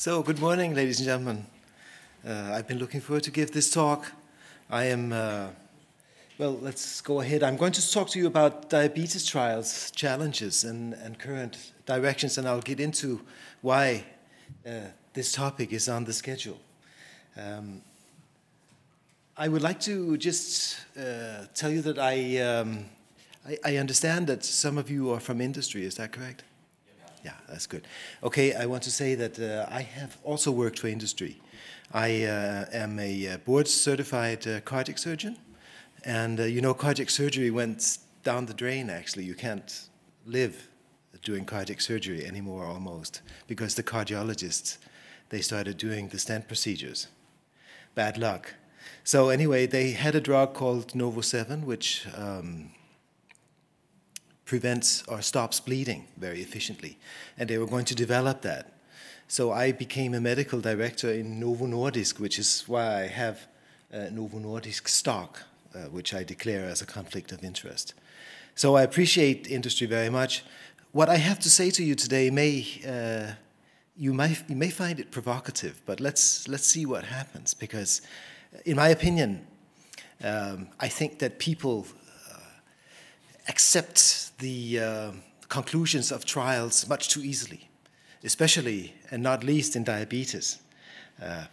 So, good morning, ladies and gentlemen. I've been looking forward to give this talk. I am, well, let's go ahead. I'm going to talk to you about diabetes trials, challenges, and current directions, and I'll get into why this topic is on the schedule. I would like to just tell you that I understand that some of you are from industry. Is that correct? Yeah, that's good. Okay, I want to say that I have also worked for industry. I am a board-certified cardiac surgeon, and you know, cardiac surgery went down the drain, actually. You can't live doing cardiac surgery anymore, almost, because the cardiologists, they started doing the stent procedures. Bad luck. So anyway, they had a drug called NovoNordisk, which prevents or stops bleeding very efficiently. And they were going to develop that. So I became a medical director in NovoNordisk, which is why I have NovoNordisk stock, which I declare as a conflict of interest. So I appreciate industry very much. What I have to say to you today you may find it provocative, but let's see what happens, because in my opinion, I think that people accept the conclusions of trials much too easily, especially and not least in diabetes,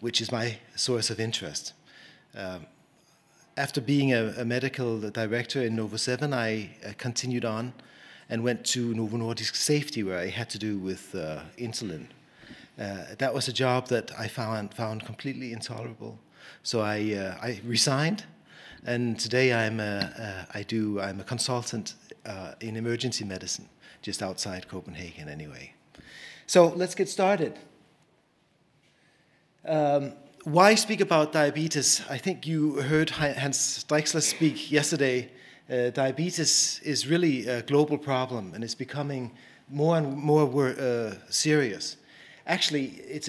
which is my source of interest. After being a medical director in NovoNordisk, I continued on and went to NovoNordisk Safety, where I had to do with insulin. That was a job that I found completely intolerable. So I resigned. And today I'm a consultant in emergency medicine, just outside Copenhagen anyway. So let's get started. Why speak about diabetes? I think you heard Hans Drexler speak yesterday. Diabetes is really a global problem, and it's becoming more and more serious. Actually, it's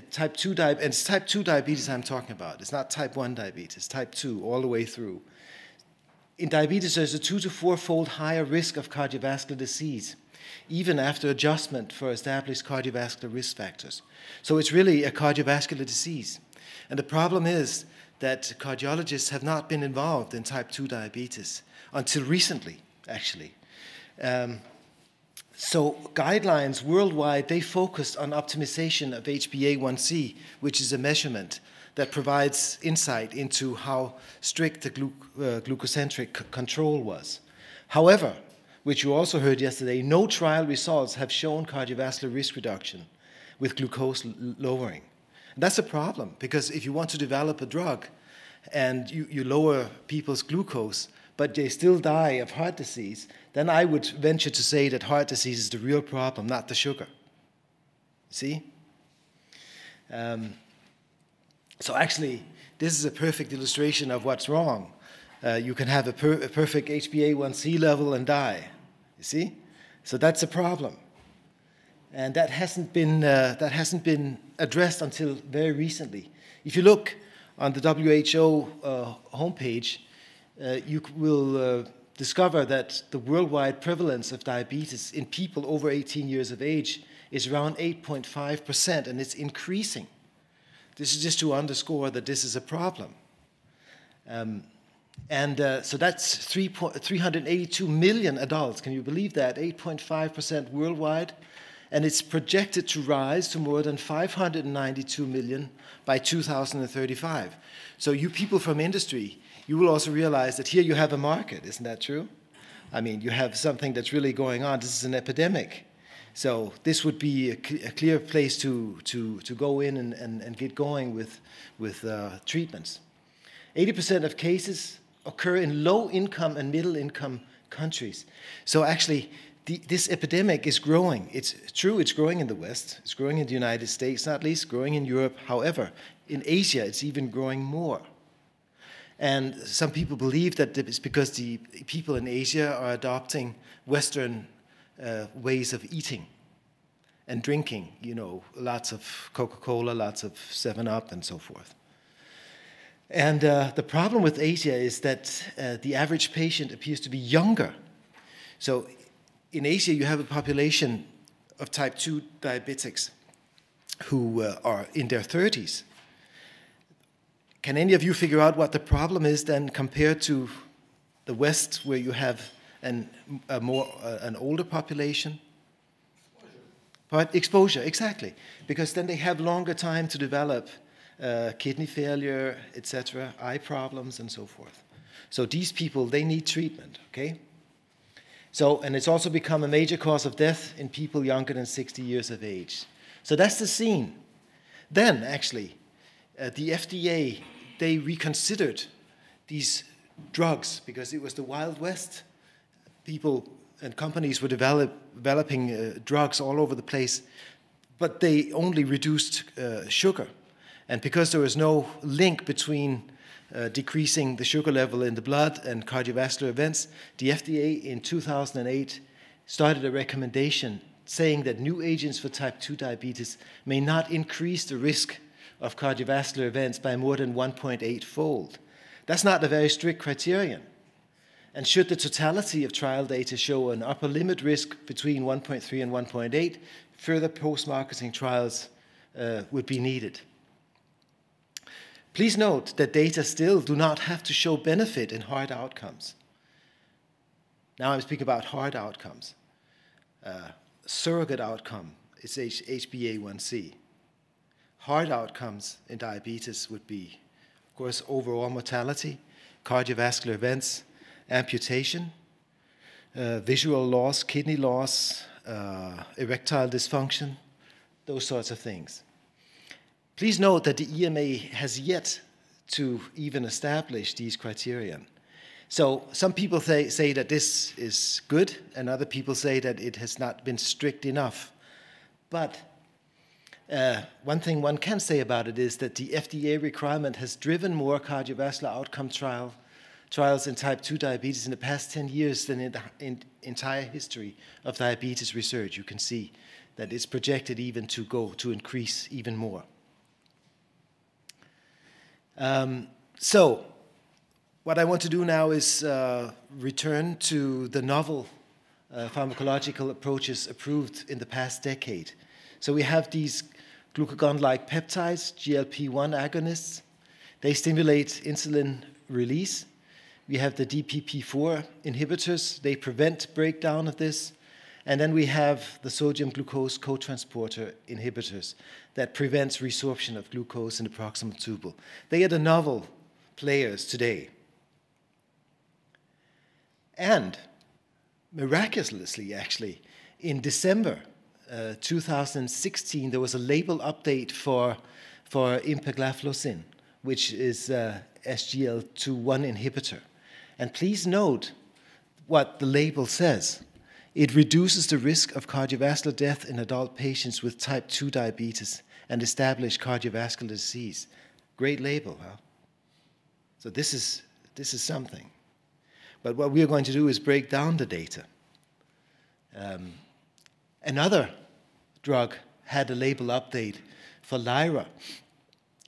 type 2 diabetes, and it's type 2 diabetes I'm talking about. It's not type 1 diabetes, type 2 all the way through. In diabetes, there's a 2 to 4-fold higher risk of cardiovascular disease, even after adjustment for established cardiovascular risk factors. So it's really a cardiovascular disease. And the problem is that cardiologists have not been involved in type 2 diabetes until recently, actually. So guidelines worldwide, they focused on optimization of HbA1c, which is a measurement that provides insight into how strict the glucocentric control was. However, which you also heard yesterday, no trial results have shown cardiovascular risk reduction with glucose lowering. And that's a problem, because if you want to develop a drug and you lower people's glucose, but they still die of heart disease, then I would venture to say that heart disease is the real problem, not the sugar. See? So actually, this is a perfect illustration of what's wrong. You can have a perfect HbA1c level and die. You see? So that's a problem. And that hasn't been addressed until very recently. If you look on the WHO homepage, you will discover that the worldwide prevalence of diabetes in people over 18 years of age is around 8.5%, and it's increasing. This is just to underscore that this is a problem. So that's 382 million adults. Can you believe that? 8.5% worldwide. And it's projected to rise to more than 592 million by 2035. So you people from industry, you will also realize that here you have a market. Isn't that true? I mean, you have something that's really going on. This is an epidemic. So this would be a clear place to go in and get going with treatments. 80% of cases occur in low-income and middle-income countries. So actually, this epidemic is growing. It's true, it's growing in the West. It's growing in the United States, not least growing in Europe. However, in Asia, it's even growing more. And some people believe that it's because the people in Asia are adopting Western ways of eating and drinking, you know, lots of Coca-Cola, lots of 7-Up, and so forth. And the problem with Asia is that the average patient appears to be younger. So in Asia, you have a population of type 2 diabetics who are in their 30s. Can any of you figure out what the problem is then compared to the West, where you have an older population? But exposure, exactly, because then they have longer time to develop kidney failure, etc., eye problems, and so forth. So these people, they need treatment, okay? So, and it's also become a major cause of death in people younger than 60 years of age. So that's the scene. Then, actually, the FDA, they reconsidered these drugs because it was the Wild West. People and companies were developing drugs all over the place, but they only reduced sugar. And because there was no link between decreasing the sugar level in the blood and cardiovascular events, the FDA in 2008 started a recommendation saying that new agents for type 2 diabetes may not increase the risk of cardiovascular events by more than 1.8-fold. That's not a very strict criterion. And should the totality of trial data show an upper limit risk between 1.3 and 1.8, further post-marketing trials would be needed. Please note that data still do not have to show benefit in hard outcomes. Now I'm speaking about hard outcomes. Surrogate outcome is HbA1c. Hard outcomes in diabetes would be, of course, overall mortality, cardiovascular events, amputation, visual loss, kidney loss, erectile dysfunction, those sorts of things. Please note that the EMA has yet to even establish these criteria. So some people say that this is good, and other people say that it has not been strict enough. But one thing one can say about it is that the FDA requirement has driven more cardiovascular outcome trials in type 2 diabetes in the past 10 years than in the entire history of diabetes research. You can see that it's projected even to increase even more. So what I want to do now is return to the novel pharmacological approaches approved in the past decade. So we have these glucagon-like peptides, GLP-1 agonists. They stimulate insulin release. We have the DPP-4 inhibitors. They prevent breakdown of this. And then we have the sodium-glucose cotransporter inhibitors that prevents resorption of glucose in the proximal tubule. They are the novel players today. And miraculously, actually, in December 2016, there was a label update for empagliflozin, which is SGLT2 inhibitor. And please note what the label says. It reduces the risk of cardiovascular death in adult patients with type 2 diabetes and established cardiovascular disease. Great label, huh? So this is something. But what we are going to do is break down the data. Another drug had a label update for Lyra,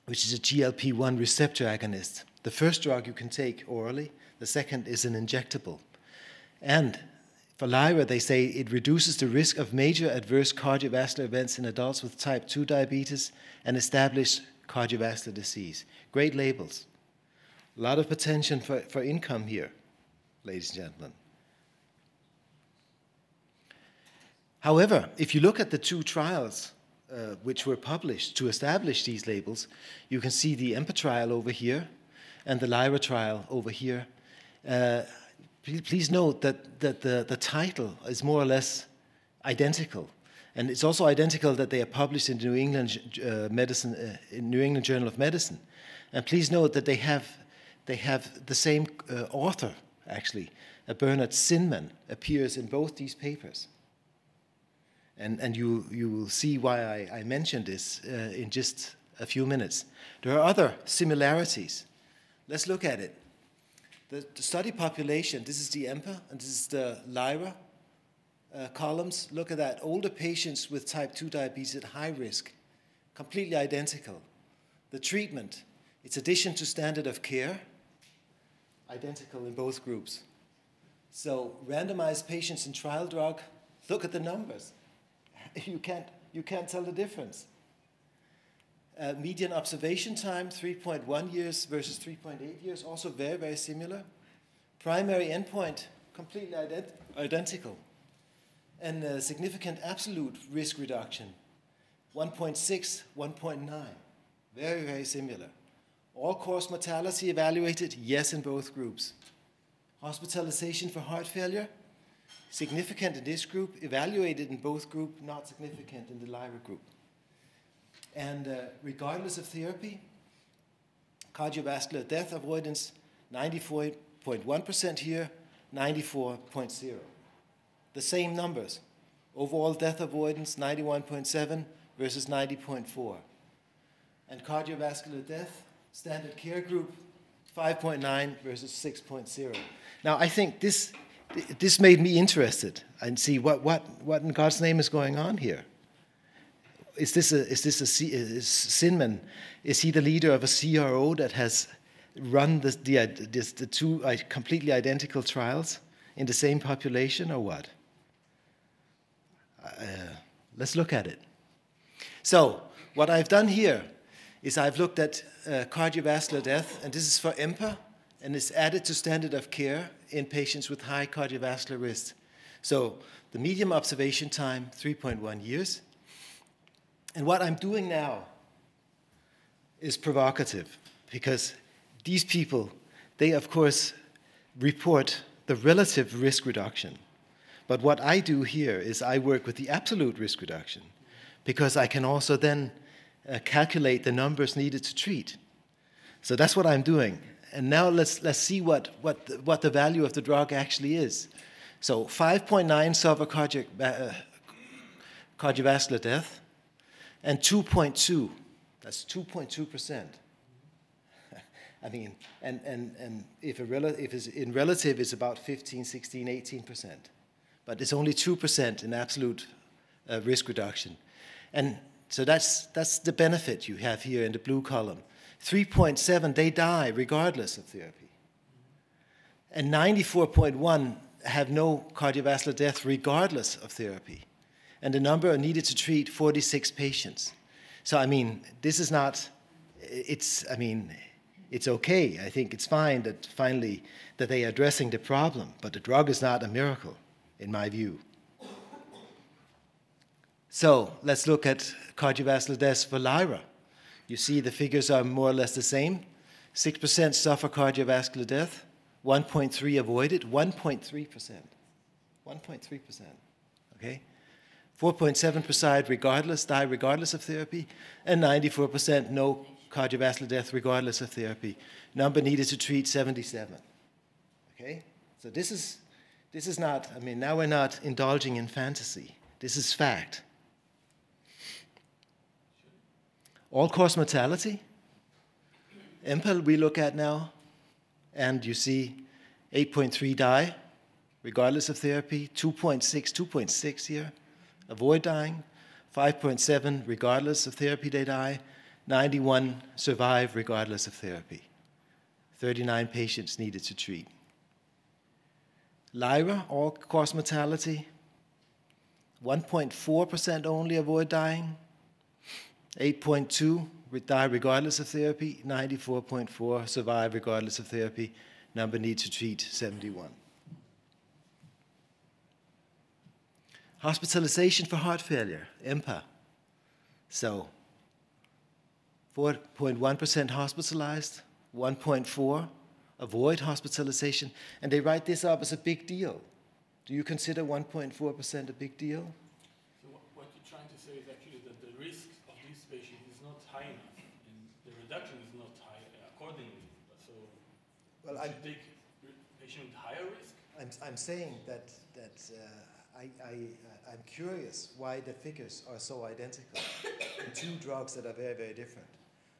which is a GLP-1 receptor agonist. The first drug you can take orally. The second is an injectable. And for Lyra, they say it reduces the risk of major adverse cardiovascular events in adults with type 2 diabetes and established cardiovascular disease. Great labels. A lot of potential for income here, ladies and gentlemen. However, if you look at the two trials which were published to establish these labels, you can see the EMPA trial over here and the Lyra trial over here. Please note that the title is more or less identical. And it's also identical that they are published in New England New England Journal of Medicine. And please note that they have the same author, actually. Bernard Sinman appears in both these papers. And you will see why I mentioned this in just a few minutes. There are other similarities. Let's look at it. The study population, this is the EMPA, and this is the Lyra columns. Look at that. Older patients with type 2 diabetes at high risk, completely identical. The treatment, it's addition to standard of care, identical in both groups. So randomized patients in trial drug, look at the numbers. You can't tell the difference. Median observation time, 3.1 years versus 3.8 years, also very, very similar. Primary endpoint, completely identical. And significant absolute risk reduction, 1.6, 1.9. Very, very similar. All-cause mortality evaluated, yes, in both groups. Hospitalization for heart failure, significant in this group, evaluated in both groups, not significant in the Lyra group. And regardless of therapy, cardiovascular death avoidance, 94.1% here, 94.0%. The same numbers. Overall death avoidance, 91.7 versus 90.4. And cardiovascular death, standard care group, 5.9 versus 6.0. Now, I think this made me interested and see what in God's name is going on here. Is Sinman, is he the leader of a CRO that has run the two completely identical trials in the same population, or what? Let's look at it. So what I've done here is I've looked at cardiovascular death, and this is for EMPA, and it's added to standard of care in patients with high cardiovascular risk. So the median observation time, 3.1 years. And what I'm doing now is provocative, because these people, they of course report the relative risk reduction. But what I do here is I work with the absolute risk reduction, because I can also then calculate the numbers needed to treat. So that's what I'm doing. And now let's see what the value of the drug actually is. So 5.9 suffer cardiovascular death, and 2.2, that's 2.2%. I mean, and if it's in relative, it's about 15, 16, 18%. But it's only 2% in absolute risk reduction. And so that's the benefit you have here in the blue column. 3.7, they die regardless of therapy. And 94.1 have no cardiovascular death regardless of therapy. And the number needed to treat 46 patients. So, I mean, this is not, it's okay. I think it's fine that finally that they are addressing the problem, but the drug is not a miracle, in my view. So let's look at cardiovascular deaths for Lyra. You see the figures are more or less the same. 6% suffer cardiovascular death, 1.3 avoided, 1.3%. 1.3%, okay? 4.7% die regardless of therapy, and 94% no cardiovascular death regardless of therapy. Number needed to treat, 77. Okay? So this is not, I mean, now we're not indulging in fantasy. This is fact. All-cause mortality, EMPA we look at now, and you see 8.3 die regardless of therapy, 2.6 here. Avoid dying, 5.7 regardless of therapy they die, 91 survive regardless of therapy. 39 patients needed to treat. Lyra, all-cause mortality, 1.4% only avoid dying, 8.2 die regardless of therapy, 94.4 survive regardless of therapy, number need to treat, 71. Hospitalization for heart failure, EMPA. So 4.1% hospitalized, 1.4 avoid hospitalization, and they write this up as a big deal. Do you consider 1.4% a big deal? So what you're trying to say is actually that the risk of this patient is not high enough, and the reduction is not high accordingly. So well, should take patient with higher risk? I'm saying that I'm curious why the figures are so identical in two drugs that are very, very different.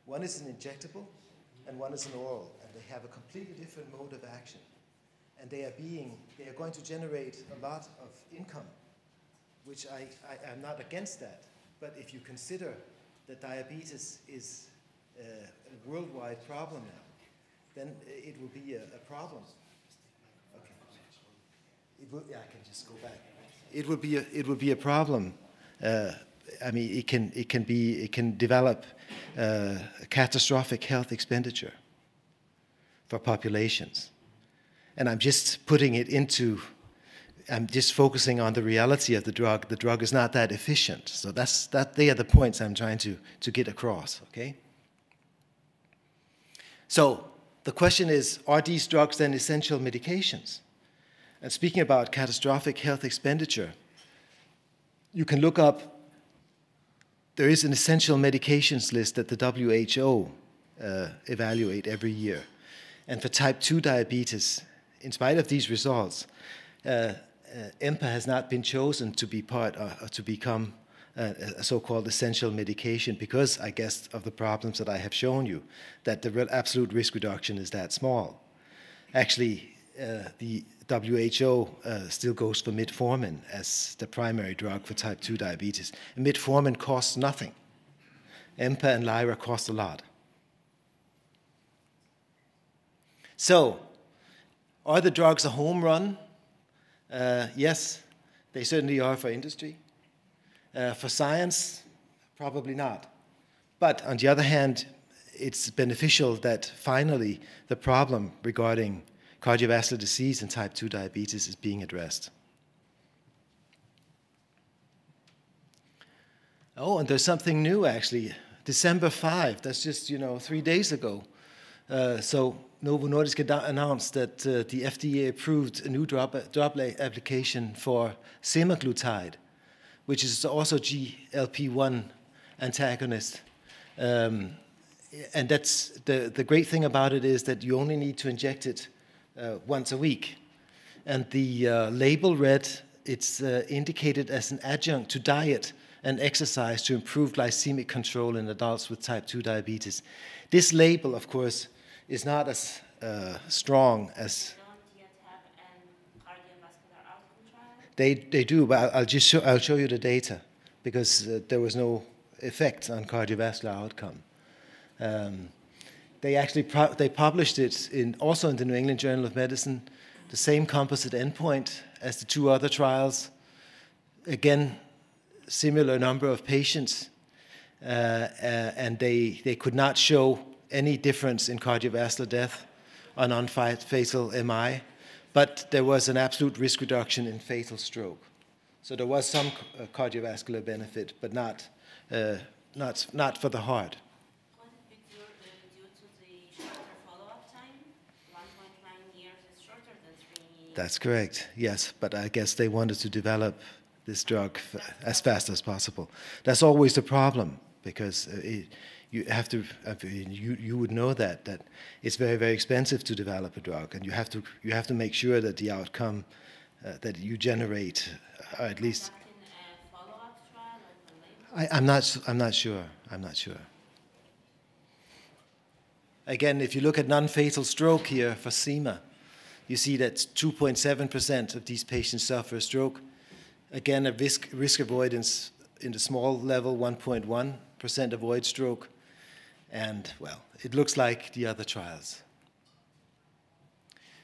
One is an injectable and one is an oral, and they have a completely different mode of action. And they are going to generate a lot of income, which I'm not against that. But if you consider that diabetes is a worldwide problem now, then it will be a problem. Okay. I can just go back. It would be a problem. I mean, it can develop catastrophic health expenditure for populations. And I'm just putting it into, I'm just focusing on the reality of the drug. The drug is not that efficient. So they are the points I'm trying to get across, okay? So the question is, are these drugs then essential medications? And speaking about catastrophic health expenditure, you can look up, there is an essential medications list that the WHO evaluate every year. And for type 2 diabetes, in spite of these results, EMPA has not been chosen to be part or to become a so-called essential medication because, I guess, of the problems that I have shown you, that the absolute risk reduction is that small. Actually, the WHO still goes for metformin as the primary drug for type 2 diabetes. And metformin costs nothing. EMPA and Lyra cost a lot. So, are the drugs a home run? Yes, they certainly are for industry. For science, probably not. But on the other hand, it's beneficial that finally the problem regarding cardiovascular disease and type 2 diabetes is being addressed. Oh, and there's something new actually. December 5, that's just 3 days ago. So NovoNordisk announced that the FDA approved a new drug application for semaglutide, which is also GLP-1 antagonist. And that's the great thing about it is that you only need to inject it once a week. And the label read, it's indicated as an adjunct to diet and exercise to improve glycemic control in adults with type 2 diabetes. This label, of course, is not as strong as... Don't yet have a cardiovascular outcome trial? They do, but I'll show you the data because there was no effect on cardiovascular outcome. They published it also in the New England Journal of Medicine, the same composite endpoint as the 2 other trials. Again, similar number of patients, and they could not show any difference in cardiovascular death or non-fatal MI, but there was an absolute risk reduction in fatal stroke. So there was some cardiovascular benefit, but not for the heart. Was it due to the shorter follow-up time? 1.9 years is shorter than 3 years. That's correct, yes, but I guess they wanted to develop this drug as fast as possible. That's always the problem, because you have to. You would know that it's very, very expensive to develop a drug, and you have to make sure that the outcome that you generate, or at least. In a follow-up trial, I'm not sure. I'm not sure. Again, if you look at non-fatal stroke here for SEMA, you see that 2.7% of these patients suffer a stroke. Again, a risk avoidance in the small level, 1.1% avoid stroke. And, well, it looks like the other trials.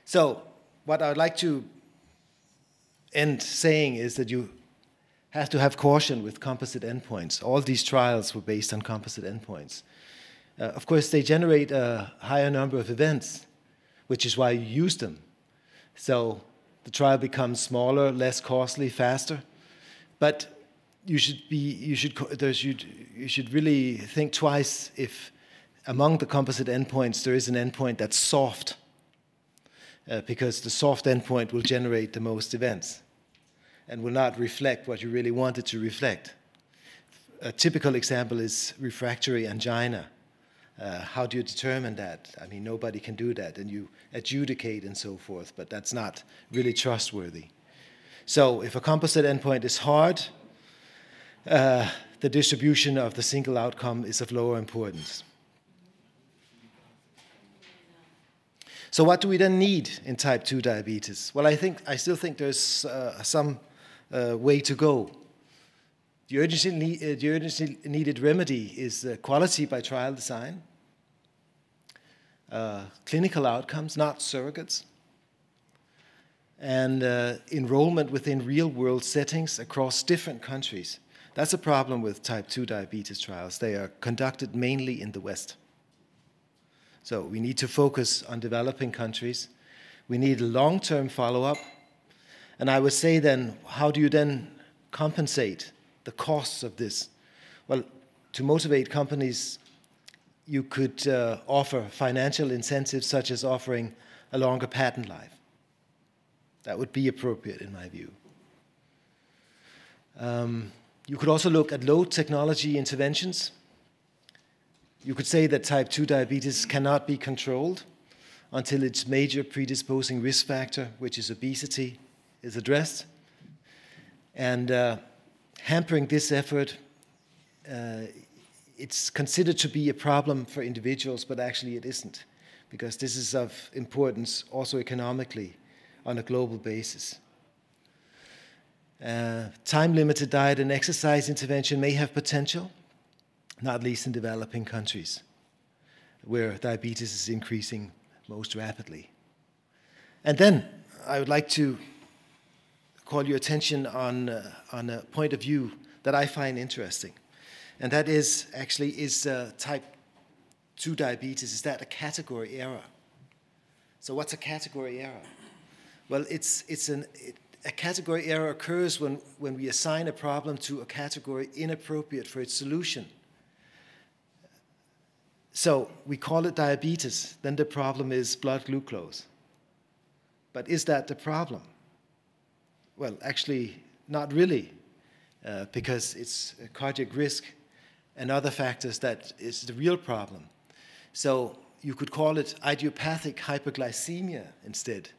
So what I'd like to end saying is that you have to have caution with composite endpoints. All these trials were based on composite endpoints. Of course, they generate a higher number of events, which is why you use them. So the trial becomes smaller, less costly, faster. But you should really think twice if among the composite endpoints there is an endpoint that's soft, because the soft endpoint will generate the most events and will not reflect what you really want it to reflect. A typical example is refractory angina. How do you determine that? I mean, nobody can do that, and you adjudicate and so forth, but that's not really trustworthy. So if a composite endpoint is hard, the distribution of the single outcome is of lower importance. So what do we then need in type 2 diabetes? Well, I still think there's some way to go. The urgently needed remedy is quality by trial design, clinical outcomes, not surrogates, and enrollment within real-world settings across different countries. That's a problem with type 2 diabetes trials. They are conducted mainly in the West. So we need to focus on developing countries. We need a long-term follow-up. And I would say then, how do you then compensate the costs of this? Well, to motivate companies, you could offer financial incentives such as offering a longer patent life. That would be appropriate in my view. You could also look at low technology interventions. You could say that type 2 diabetes cannot be controlled until its major predisposing risk factor, which is obesity, is addressed. And hampering this effort, it's considered to be a problem for individuals, but actually it isn't, because this is of importance also economically on a global basis. Time-limited diet and exercise intervention may have potential, not least in developing countries, where diabetes is increasing most rapidly. And then I would like to call your attention on a point of view that I find interesting. And that is actually, is type 2 diabetes, is that a category error? So what's a category error? Well, a category error occurs when we assign a problem to a category inappropriate for its solution. So we call it diabetes, then the problem is blood glucose. But is that the problem? Well, actually, not really, because it's a cardiac risk and other factors that is the real problem. So you could call it idiopathic hyperglycemia instead,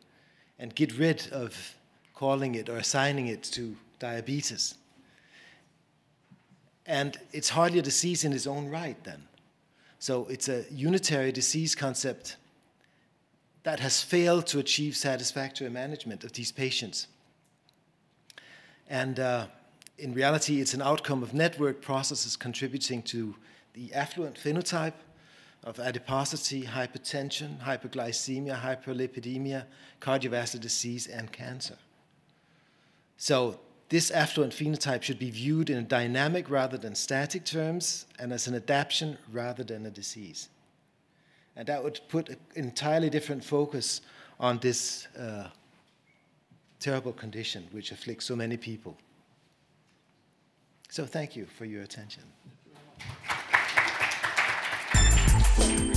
and get rid of calling it or assigning it to diabetes. And it's hardly a disease in its own right then. So it's a unitary disease concept that has failed to achieve satisfactory management of these patients. And in reality, it's an outcome of network processes contributing to the affluent phenotype of adiposity, hypertension, hyperglycemia, hyperlipidemia, cardiovascular disease, and cancer. So this affluent phenotype should be viewed in dynamic rather than static terms and as an adaptation rather than a disease. And that would put an entirely different focus on this terrible condition which afflicts so many people. So thank you for your attention. Thank you very much.